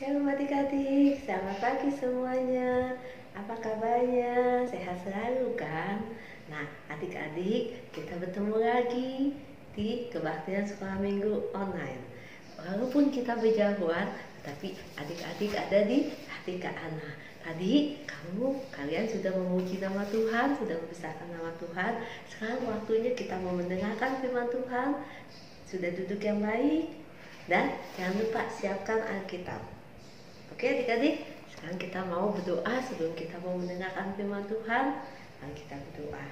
Shalom adik-adik, selamat pagi semuanya. Apa kabarnya? Sehat selalu kan? Nah adik-adik, kita bertemu lagi di kebaktian sekolah minggu online. Walaupun kita berjauhan, tapi adik-adik ada di hati Kak Ana. Tadi kalian sudah memuji nama Tuhan, sudah membesarkan nama Tuhan. Sekarang waktunya kita mau mendengarkan firman Tuhan. Sudah duduk yang baik? Dan jangan lupa siapkan Alkitab. Oke adik-adik, sekarang kita mau berdoa sebelum kita mau mendengarkan firman Tuhan. Mari kita berdoa.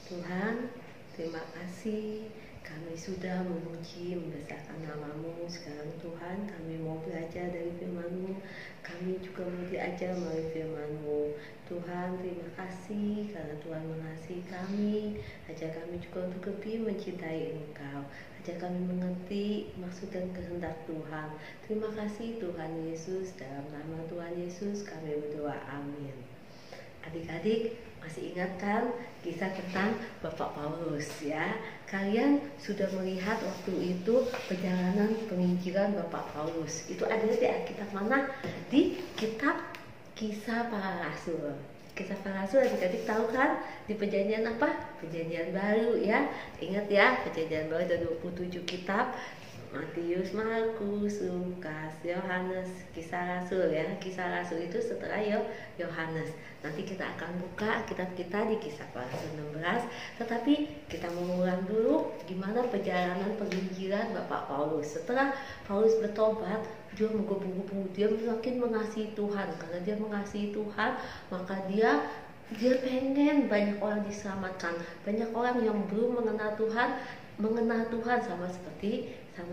Tuhan, terima kasih kami sudah memuji, membesarkan nama-Mu. Sekarang Tuhan, kami mau belajar dari firman-Mu. Kami juga mau diajar melalui firman-Mu. Tuhan, terima kasih karena Tuhan mengasihi kami. Ajar kami juga untuk lebih mencintai Engkau. Ajar kami mengerti maksud dan kehendak Tuhan. Terima kasih Tuhan Yesus. Dalam nama Tuhan Yesus kami berdoa. Amin. Adik-adik masih ingat kan kisah tentang Bapak Paulus ya? Kalian sudah melihat waktu itu perjalanan penginjilan Bapak Paulus. Itu ada di Alkitab mana? Di kitab Kisah Para Rasul. Kisah Para Rasul adik-adik tahu kan? Di perjanjian apa? Perjanjian Baru ya. Ingat ya, perjanjian Baru ada 27 kitab. Matius, Markus, Lukas, Yohanes, Kisah Rasul ya. Kisah Rasul itu setelah Yohanes. Nanti kita akan buka kitab kita di Kisah Para Rasul 16. Tetapi kita mengulang dulu gimana perjalanan penginjilan Bapak Paulus. Setelah Paulus bertobat, dia menggebu-gebu, dia semakin mengasihi Tuhan. Karena dia mengasihi Tuhan, maka dia pengen banyak orang diselamatkan. Banyak orang yang belum mengenal Tuhan sama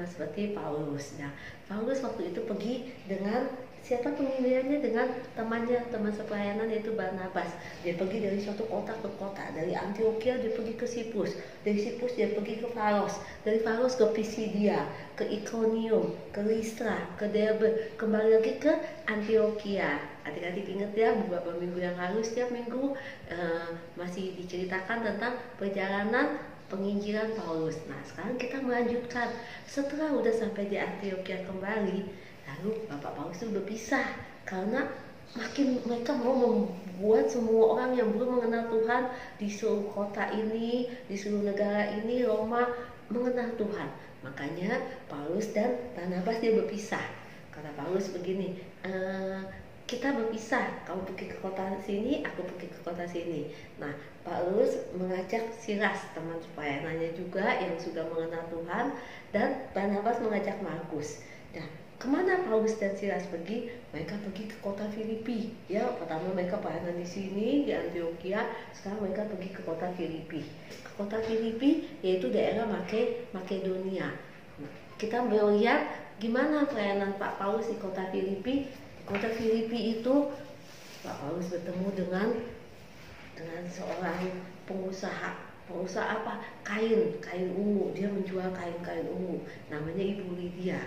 seperti Paulus. Nah, Paulus waktu itu pergi dengan siapa penginjilannya? Dengan teman sepelayanan yaitu Barnabas. Dia pergi dari suatu kota ke kota, dari Antioquia dia pergi ke Siprus, dari Siprus dia pergi ke Faros, dari Faros ke Pisidia, ke Iconium, ke Listra, ke Derbe, kembali lagi ke Antioquia. Adik-adik ingat ya, beberapa minggu yang lalu setiap minggu masih diceritakan tentang perjalanan penginjilan Paulus. Nah sekarang kita melanjutkan. Setelah udah sampai di Antioquia kembali, lalu Bapak Paulus itu berpisah karena makin mereka mau membuat semua orang yang belum mengenal Tuhan di seluruh kota ini, di seluruh negara ini, Roma, mengenal Tuhan. Makanya Paulus dan Barnabas dia berpisah. Kata Paulus begini, kita berpisah, kamu pergi ke kota sini, aku pergi ke kota sini. Nah, Paulus mengajak Silas, teman pelayanannya juga yang sudah mengenal Tuhan, dan Barnabas mengajak Markus. Nah, kemana Paulus dan Silas pergi? Mereka pergi ke kota Filipi. Ya, pertama mereka pelayanan di sini di Antioquia, sekarang mereka pergi ke kota Filipi. Ke kota Filipi yaitu daerah Makedonia. Nah, kita melihat gimana pelayanan Pak Paulus di kota Filipi. Kota Filipi itu Pak Paulus bertemu dengan seorang pengusaha apa? Kain ungu. Dia menjual kain ungu. Namanya Ibu Lydia.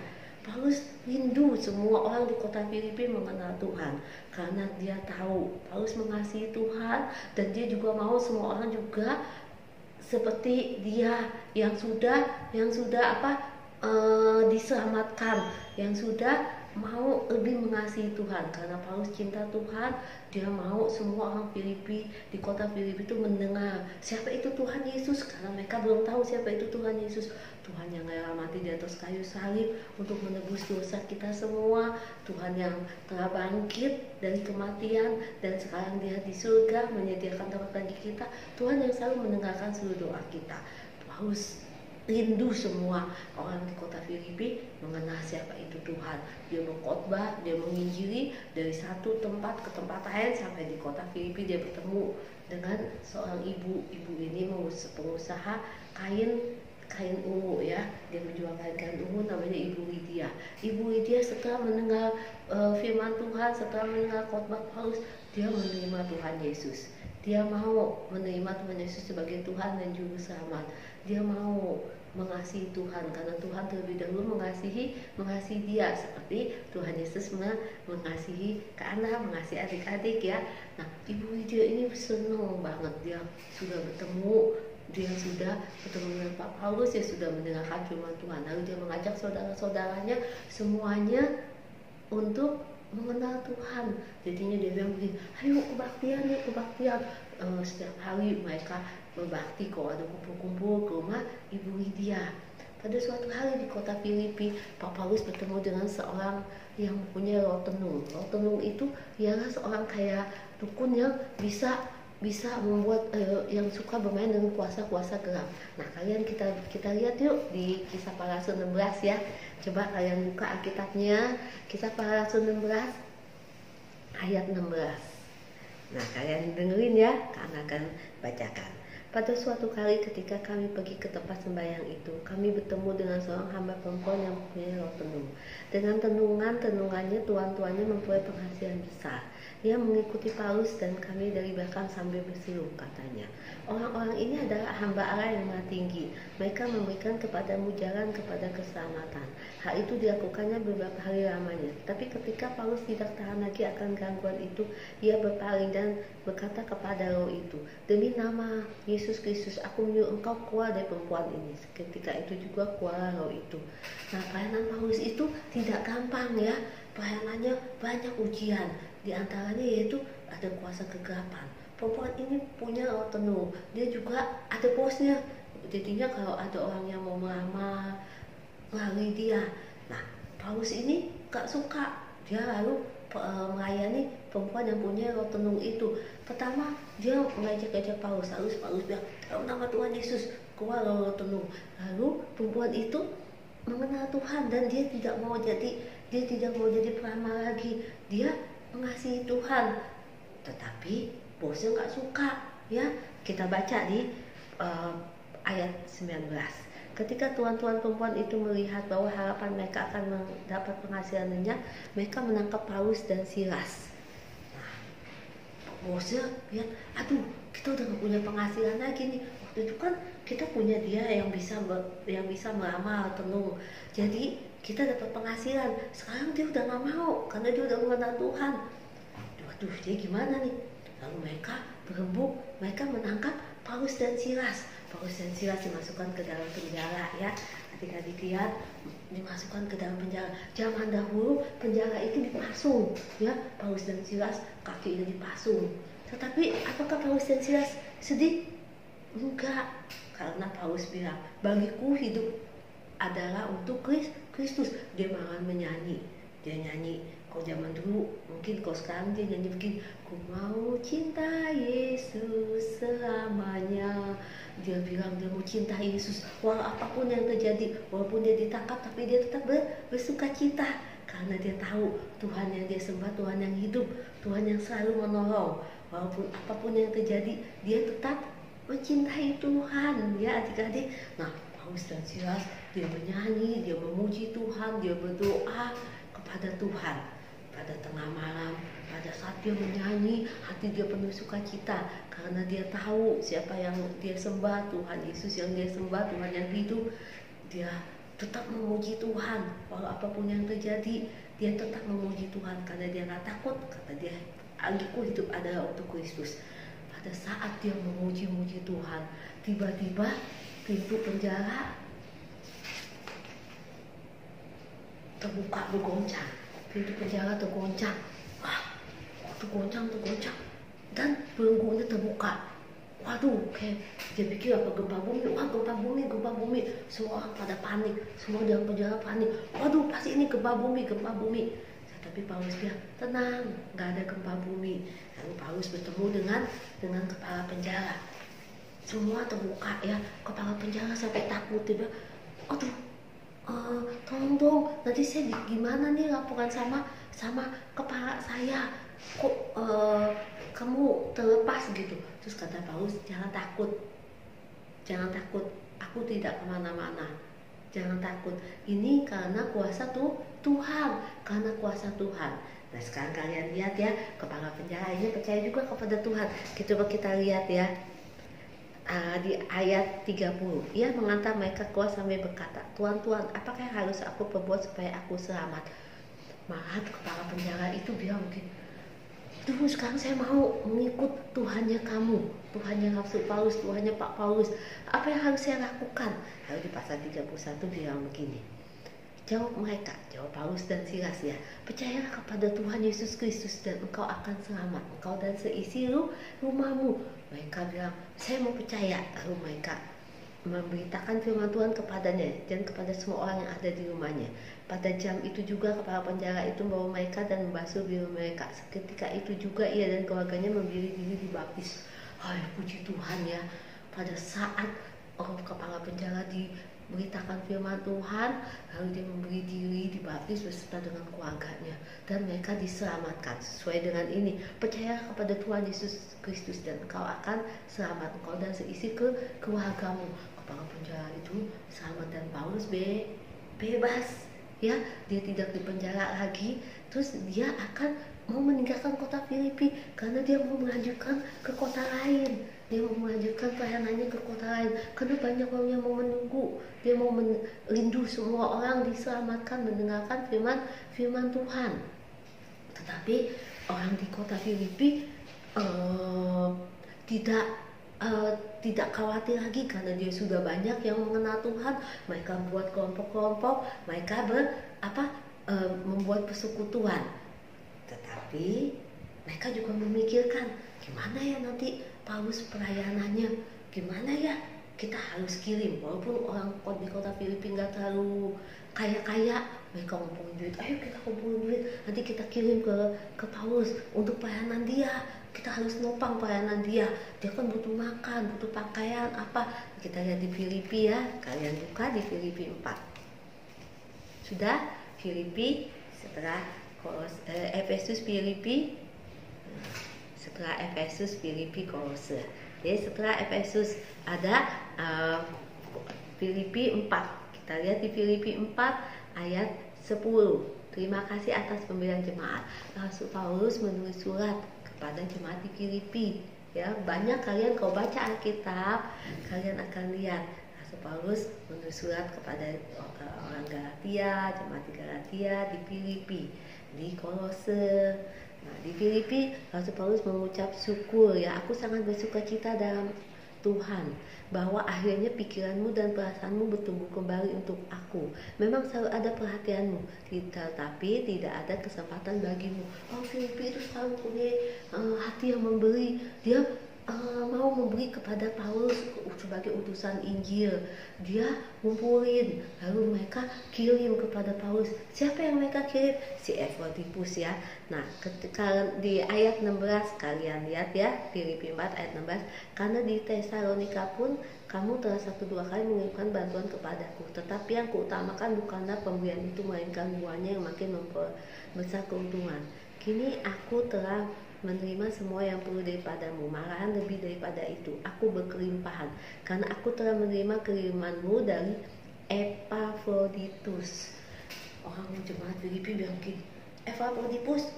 Paulus rindu semua orang di kota Filipi mengenal Tuhan karena dia tahu Paulus mengasihi Tuhan dan dia juga mau semua orang juga seperti dia yang sudah diselamatkan, yang sudah mau lebih mengasihi Tuhan. Karena Paulus cinta Tuhan, dia mau semua orang Filipi di kota Filipi itu mendengar siapa itu Tuhan Yesus, karena mereka belum tahu siapa itu Tuhan Yesus. Tuhan yang rela mati di atas kayu salib untuk menebus dosa kita semua. Tuhan yang telah bangkit dari kematian dan sekarang dia di surga menyediakan tempat bagi kita. Tuhan yang selalu mendengarkan seluruh doa kita. Paulus rindu semua orang di kota Filipi mengenal siapa itu Tuhan. Dia berkhotbah, dia menginjili dari satu tempat ke tempat lain sampai di kota Filipi dia bertemu dengan seorang ibu. Ibu ini pengusaha kain ungu ya. Dia menjual kain ungu, namanya Ibu Lydia. Ibu Lydia setelah mendengar firman Tuhan, setelah mendengar khotbah Paulus, dia menerima Tuhan Yesus. Dia mau menerima Tuhan Yesus sebagai Tuhan dan Juru Selamat. Dia mau mengasihi Tuhan karena Tuhan terlebih dahulu mengasihi dia, seperti Tuhan Yesus mengasihi Kak Ana, mengasihi adik-adik ya. Nah, Ibu Lydia ini senang banget, dia sudah bertemu dengan Pak Paulus, dia sudah mendengarkan firman Tuhan. Lalu dia mengajak saudara-saudaranya semuanya untuk mengenal Tuhan. Jadinya dia bilang begini, ayo kebaktian, yuk kebaktian. Setiap hari mereka berbakti kalau ada kumpul-kumpul ke rumah Ibu Lydia. Pada suatu hari di kota Filipi, Pak Paulus bertemu dengan seorang yang mempunyai roh tenung. Roh tenung itu ialah seorang kayak dukun yang bisa membuat yang suka bermain dengan kuasa-kuasa gelap. Nah, kita lihat yuk di Kisah Para Rasul 16 ya. Coba kalian buka Alkitabnya, Kisah Para Rasul 16 ayat 16. Nah, kalian dengerin ya, karena akan bacakan. Pada suatu kali ketika kami pergi ke tempat sembahyang itu, kami bertemu dengan seorang hamba perempuan yang mempunyai roh tenung. Dengan tenungannya tuan-tuannya mempunyai penghasilan besar. Dia mengikuti Paulus dan kami dari belakang sambil berseru, katanya. Orang-orang ini adalah hamba Allah yang Maha Tinggi. Mereka memberikan kepadamu jalan kepada keselamatan. Hal itu dilakukannya beberapa hari lamanya. Tapi ketika Paulus tidak tahan lagi akan gangguan itu, ia berpaling dan berkata kepada roh itu, demi nama Yesus Kristus, aku menyuruh engkau keluar dari perempuan ini. Ketika itu juga keluar roh itu. Nah, pelayanan Paulus itu tidak gampang ya. Pelayanannya banyak ujian. Di antaranya yaitu ada kuasa kegelapan. Perempuan ini punya roh tenung. Dia juga ada bosnya. Jadinya kalau ada orang yang mau melamar melalui dia. Nah, Paulus ini gak suka. Dia lalu melayani perempuan yang punya roh tenung itu. Pertama, dia mengajak-ajak Paulus. Lalu Paulus bilang, dalam nama Tuhan Yesus, keluar roh tenung. Lalu perempuan itu mengenal Tuhan dan dia tidak mau jadi pelamar lagi. Dia mengasihi Tuhan, tetapi bosnya nggak suka ya. Kita baca di ayat 19. Ketika tuan-tuan perempuan itu melihat bahwa harapan mereka akan mendapat penghasilannya, mereka menangkap Paulus dan Silas. Nah, bosnya lihat, aduh, kita udah nggak punya penghasilan lagi nih. Waktu itu kan kita punya dia yang bisa melamar tenung, jadi kita dapat penghasilan. Sekarang dia udah gak mau karena dia udah mengenal Tuhan. Waduh, jadi gimana nih? Lalu mereka berembuk, mereka menangkap Paulus dan Silas. Paulus dan Silas dimasukkan ke dalam penjara ya. Adik-adik lihat, dimasukkan ke dalam penjara. Zaman dahulu penjara itu dipasung ya. Paulus dan Silas kakinya dipasung. Tetapi apakah Paulus dan Silas sedih? Enggak, karena Paulus bilang, bagiku hidup adalah untuk Kristus. Dia malah menyanyi. Dia nyanyi. Kalau zaman dulu, mungkin kalau sekarang dia nyanyi begini, ku mau cinta Yesus selamanya. Dia bilang dia mau cinta Yesus walau apapun yang terjadi. Walaupun dia ditangkap, tapi dia tetap bersuka cita. Karena dia tahu Tuhan yang dia sembah, Tuhan yang hidup, Tuhan yang selalu menolong. Walaupun apapun yang terjadi, dia tetap mencintai Tuhan ya adik-adik. Nah, Paulus dan Silas dia bernyanyi, dia memuji Tuhan, dia berdoa kepada Tuhan. Pada tengah malam, pada saat dia menyanyi, hati dia penuh sukacita karena dia tahu siapa yang dia sembah, Tuhan Yesus yang dia sembah, Tuhan yang hidup. Dia tetap memuji Tuhan walau apapun yang terjadi. Dia tetap memuji Tuhan karena dia gak takut. Kata dia, bagiku hidup adalah untuk Kristus. Pada saat dia memuji-muji Tuhan, tiba-tiba pintu penjara terbuka bergoncang. Pintu penjara tergoncang. Wah, tergoncang. Dan belenggunya terbuka. Waduh, kayak dia pikir apa gempa bumi. Wah, gempa bumi. Semua orang pada panik. Semua dalam penjara panik. Waduh, pasti ini gempa bumi. Tapi Paulus bilang, tenang, gak ada gempa bumi. Lalu Paulus bertemu dengan kepala penjara. Semua terbuka ya, kepala penjara sampai takut. Dia bilang, aduh, tolong dong, nanti saya gimana nih laporan sama kepala saya. Kok kamu terlepas gitu. Terus kata Paulus, jangan takut, aku tidak kemana-mana. Jangan takut, ini karena kuasa Tuhan, karena kuasa Tuhan. Nah, sekarang kalian lihat ya, kepala penjara ini percaya juga kepada Tuhan. Kita lihat ya, di ayat 30. Ia mengantar mereka keluar sambil berkata, Tuhan, apakah yang harus aku perbuat supaya aku selamat? Maka kepala penjara itu bilang begini, tuh sekarang saya mau mengikut Tuhannya kamu, Tuhannya Rasul Paulus, Tuhannya Pak Paulus. Apa yang harus saya lakukan? Lalu di pasal 31 bilang begini, Jawab mereka, jawab Paulus dan Silas ya, percayalah kepada Tuhan Yesus Kristus dan engkau akan selamat, engkau dan seisi rumahmu. Mereka bilang, saya mau percaya. Lalu mereka memberitakan firman Tuhan kepadanya dan kepada semua orang yang ada di rumahnya. Pada jam itu juga kepala penjara itu membawa mereka dan membasuh biru mereka. Seketika itu juga ia dan keluarganya memberi diri dibaptis. Hai, puji Tuhan ya. Pada saat kepala penjara diberitakan firman Tuhan, lalu dia memberi diri dibaptis beserta dengan keluarganya, dan mereka diselamatkan sesuai dengan ini. Percayalah kepada Tuhan Yesus Kristus dan engkau akan selamat, engkau dan seisi keluargamu. Kepala penjara itu selamat dan Paulus bebas ya, dia tidak dipenjara lagi. Terus dia akan mau meninggalkan kota Filipi karena dia mau melanjutkan ke kota lain. Dia mau melanjutkan pelayanannya ke kota lain karena banyak orang yang mau menunggu. Dia mau merindu semua orang diselamatkan mendengarkan firman Tuhan. Tetapi orang di kota Filipi tidak khawatir lagi karena dia sudah banyak yang mengenal Tuhan. Mereka buat kelompok-kelompok, mereka membuat persekutuan. Tetapi mereka juga memikirkan, gimana ya nanti Paulus pelayanannya, gimana ya kita harus kirim. Walaupun orang di kota Filipina nggak terlalu kaya-kaya, mereka ngumpulin duit. Ayo kita kumpulin duit, nanti kita kirim ke Paulus untuk pelayanan dia. Kita harus nopang pelayanan dia. Dia kan butuh makan, butuh pakaian, apa. Kita lihat di Filipi ya, kalian buka di Filipi 4. Sudah, Filipi setelah Efesus Filipi, setelah Efesus Filipi Kolose. Jadi setelah Efesus ada Filipi 4. Kita lihat di Filipi 4 ayat 10. Terima kasih atas pemberian jemaat. Rasul Paulus menulis surat kepada jemaat di Filipi. Ya, banyak kalian kalau baca Alkitab, kalian akan lihat Rasul Paulus menulis surat kepada orang Galatia, jemaat di Galatia, di Filipi, di Kolose. Nah, di Filipi Rasul Paulus mengucap syukur ya, aku sangat bersukacita dalam Tuhan bahwa akhirnya pikiranmu dan perasaanmu bertumbuh kembali untuk aku. Memang selalu ada perhatianmu, tetapi tidak ada kesempatan bagimu. Filipi itu selalu punya hati yang memberi. Dia mau memberi kepada Paulus sebagai utusan Injil. Dia ngumpulin, lalu mereka kirim kepada Paulus. Siapa yang mereka kirim? Si Epafroditus ya. Nah, ketika di ayat 16 kalian lihat ya, Filipi 4 ayat 16, karena di Tesalonika pun kamu telah 1-2 kali mengirimkan bantuan kepadaku, tetapi yang kuutamakan bukanlah pemberian itu, melainkan buahnya yang makin membesar keuntungan. Kini aku telah menerima semua yang perlu daripadamu, malahan lebih daripada itu. Aku berkelimpahan, karena aku telah menerima kirimanmu dari Epafroditus. Orang jemaat Filipi bilang gini, Epafroditus,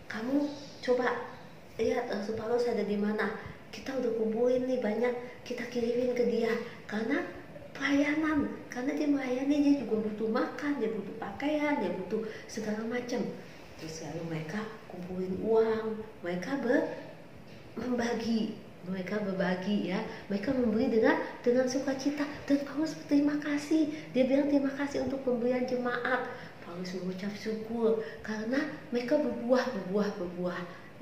kamu coba lihat Rasul Paulus ada di mana. Kita udah kumpulin nih banyak, kita kirimin ke dia karena pelayanan, karena dia melayani, dia juga butuh makan, dia butuh pakaian, dia butuh segala macam. Terus lalu mereka kumpulin uang, mereka berbagi ya, mereka memberi dengan sukacita. Dan Paulus berterima kasih, dia bilang terima kasih untuk pemberian jemaat. Paulus mengucap syukur karena mereka berbuah.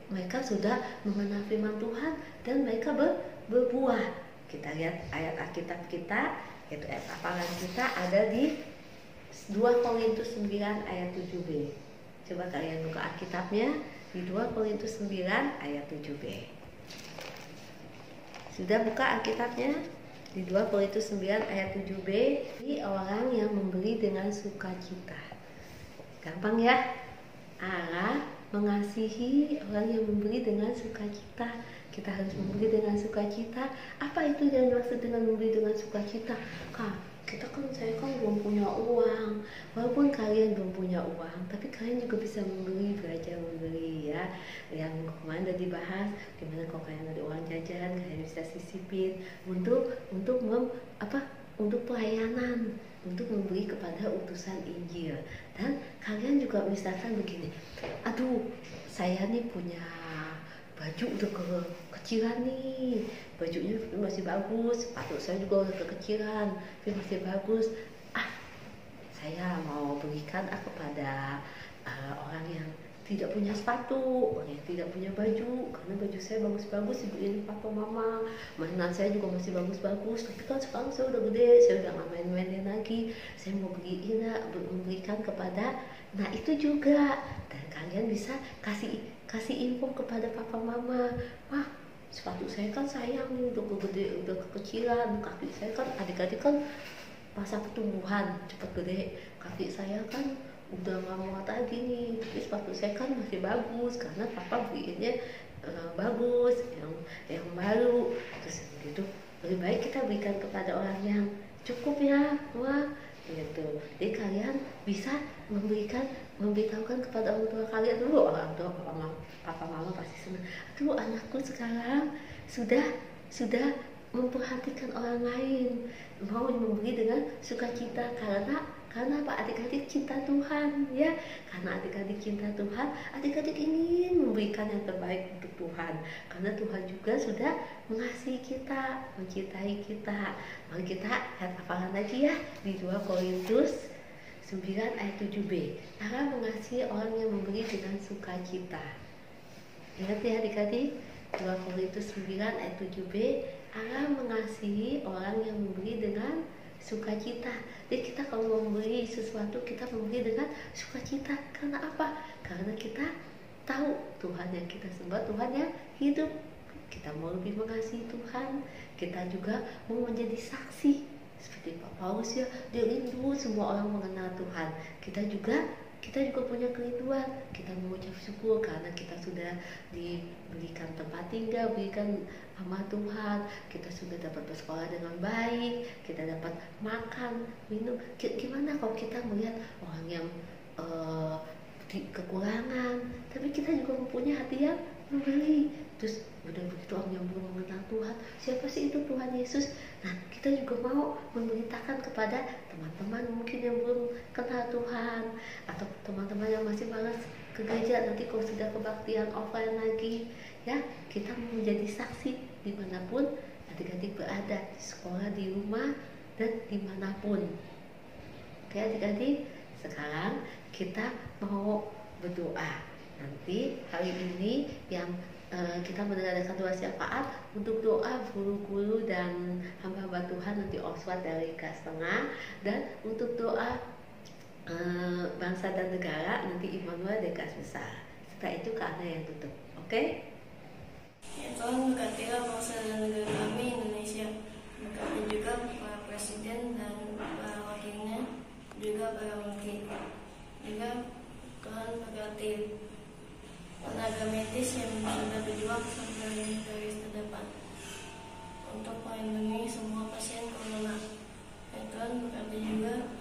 Mereka sudah mengenal firman Tuhan dan mereka berbuah. Kita lihat ayat Alkitab kita, yaitu ayat hafalan kita ada di 2 Korintus 9 ayat 7b. Coba kalian buka Alkitabnya di 2 Korintus 9 ayat 7b. Sudah buka Alkitabnya? Di 2 Korintus 9 ayat 7b, ini orang yang memberi dengan sukacita. Gampang ya? Allah mengasihi orang yang memberi dengan sukacita. Kita harus memberi dengan sukacita. Apa itu yang dimaksud dengan memberi dengan sukacita? Saya kan belum punya uang. Walaupun kalian belum punya uang, tapi kalian juga bisa memberi, belajar memberi ya. Yang kemarin udah dibahas, gimana kalau kalian ada uang jajan, kalian bisa sisipin untuk pelayanan, untuk memberi kepada utusan Injil. Dan kalian juga misalkan begini, aduh saya nih punya baju udah kekecilan nih, bajunya masih bagus, sepatu saya juga udah kekecilan tapi masih bagus, saya mau berikan kepada orang yang tidak punya sepatu, orang yang tidak punya baju, karena baju saya bagus-bagus dibeliin papa mama, mainan saya juga masih bagus-bagus, tapi kan sekarang saya udah gede, saya udah gak main-mainin lagi, saya mau memberikan kepada, nah itu juga, dan kalian bisa kasih info kepada papa mama, sepatu saya kan sayang nih, udah gede, udah kekecilan, kaki saya kan, adik-adik kan masa pertumbuhan cepat gede, kaki saya kan udah nggak muat lagi nih, tapi sepatu saya kan masih bagus karena papa beliinnya bagus, yang baru, terus gitu. Lebih baik kita berikan kepada orang yang cukup ya, gitu. Jadi kalian bisa memberitahukan kepada orang tua kalian dulu, orang tua papa mama pasti senang. Aduh, anakku sekarang sudah memperhatikan orang lain, mau memberi dengan sukacita, karena apa? Adik-adik cinta Tuhan ya, karena adik-adik cinta Tuhan, adik-adik ingin memberikan yang terbaik untuk Tuhan, karena Tuhan juga sudah mengasihi kita, mencintai kita. Mari kita hafalan lagi ya, di 2 Korintus 9 ayat 7b, Allah mengasihi orang yang memberi dengan sukacita. Ingat ya adik-adik, 2 Korintus 9 ayat 7b, Allah mengasihi orang yang memberi dengan sukacita. Jadi kita kalau memberi sesuatu, kita memberi dengan sukacita. Karena apa? Karena kita tahu Tuhan yang kita sembah, Tuhan yang hidup. Kita mau lebih mengasihi Tuhan, kita juga mau menjadi saksi seperti Pak Paulus ya, dia rindu semua orang mengenal Tuhan. Kita juga punya kerinduan, kita mengucap syukur karena kita sudah diberikan tempat tinggal, berikan sama Tuhan, kita sudah dapat bersekolah dengan baik, kita dapat makan, minum. Gimana kalau kita melihat orang yang kekurangan, tapi kita juga mempunyai hati yang memberi. Terus udah begitu orang yang belum mengenal Tuhan, siapa sih itu Tuhan Yesus? Nah, kita juga mau memberitakan kepada teman-teman mungkin yang belum kenal Tuhan, atau teman-teman yang masih malas ke gereja, nanti kalau sudah kebaktian offline lagi ya, kita mau menjadi saksi dimanapun adik-adik berada, di sekolah, di rumah, dan dimanapun. Oke adik-adik, sekarang kita mau berdoa. Nanti hari ini yang kita mengadakan doa syafaat untuk doa guru-guru dan hamba-hamba Tuhan nanti Oswald dari kelas tengah, dan untuk doa bangsa dan negara nanti Immanuel dari kelas besar. Setelah itu Kak Ana yang tutup. Oke? Ya Tuhan, berkatilah bangsa dan negara kami Indonesia, berkati juga para presiden dan para wakilnya, juga para wakil, juga Tuhan berkati tenaga medis yang sudah berjuang sampai garis terdepan untuk melindungi semua pasien corona. Ya Tuhan, berkati juga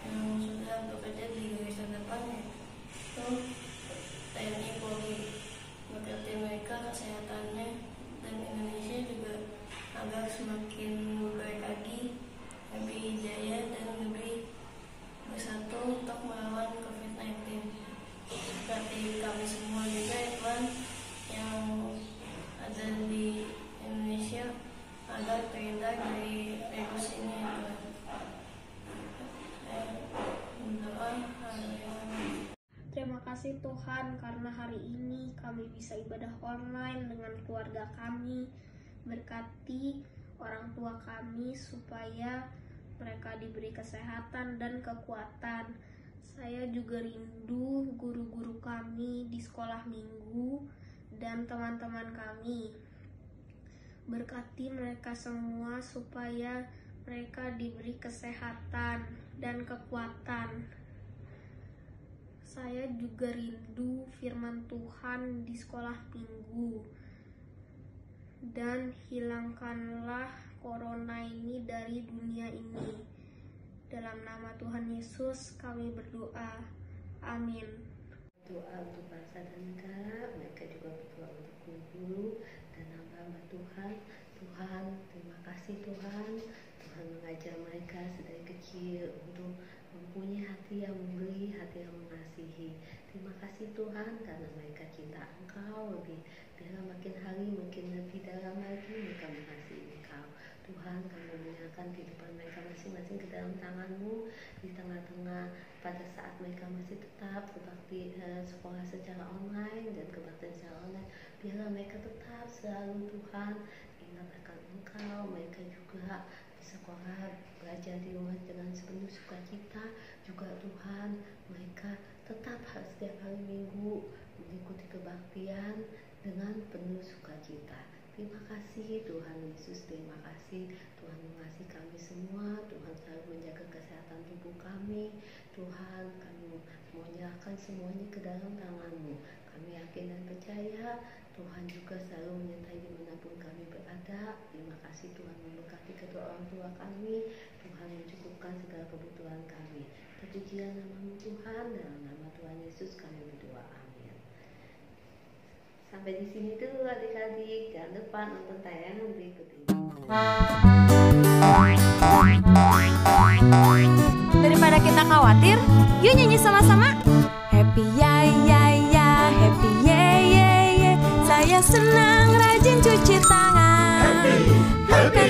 yang sudah bekerja di garis terdepan, yaitu TNI Polri, berkati mereka kesehatannya, dan Indonesia juga agar semakin baik lagi, lebih jaya dan lebih bersatu untuk melawan COVID-19. Berkati kami semua juga ya Tuhan yang ada di Indonesia agar terhindar dari virus ini ya Tuhan. Terima kasih Tuhan karena hari ini kami bisa ibadah online dengan keluarga kami. Berkati orang tua kami supaya mereka diberi kesehatan dan kekuatan. Saya juga rindu guru-guru kami di sekolah minggu dan teman-teman kami. Berkati mereka semua supaya mereka diberi kesehatan dan kekuatan. Saya juga rindu firman Tuhan di sekolah minggu. Dan hilangkanlah corona ini dari dunia ini. Dalam nama Tuhan Yesus kami berdoa. Amin. Doa untuk bangsa dan negara, mereka juga berdoa untuk guru-guru dan hamba-hamba Tuhan. Tuhan, terima kasih Tuhan. Tuhan mengajar mereka sedari kecil untuk mempunyai hati yang memberi, hati yang mengasihi. Terima kasih Tuhan karena mereka cinta Engkau lebih dalam, makin hari makin lebih dalam lagi mereka mengasihi Engkau. Tuhan, kami menyerahkan kehidupan mereka masing-masing ke dalam tangan-Mu. Di tengah-tengah pada saat mereka masih tetap berbakti sekolah secara online dan kebaktian secara online, biarlah mereka tetap selalu Tuhan ingat akan Engkau. Mereka juga di sekolah belajar di rumah dengan sepenuh sukacita juga Tuhan. Mereka tetap harus setiap hari Minggu mengikuti kebaktian dengan penuh sukacita. Terima kasih Tuhan Yesus, terima kasih Tuhan mengasihi kami semua. Tuhan selalu menjaga kesehatan tubuh kami. Tuhan, kami mau menyerahkan semuanya ke dalam tangan-Mu. Kami yakin dan percaya Tuhan juga selalu menyertai dimanapun kami berada. Terima kasih Tuhan memberkati kedua orang tua kami. Tuhan mencukupkan segala kebutuhan kami. Terpujilah nama-Mu Tuhan, dalam nama Tuhan Yesus kami berdoa. Amin. Sampai di sini dulu adik-adik. Jangan lupa nonton tayangan berikut ini. Daripada kita khawatir, yuk nyanyi sama-sama. Happy ya ya ya, happy ye ye ye. Saya senang rajin cuci tangan, makan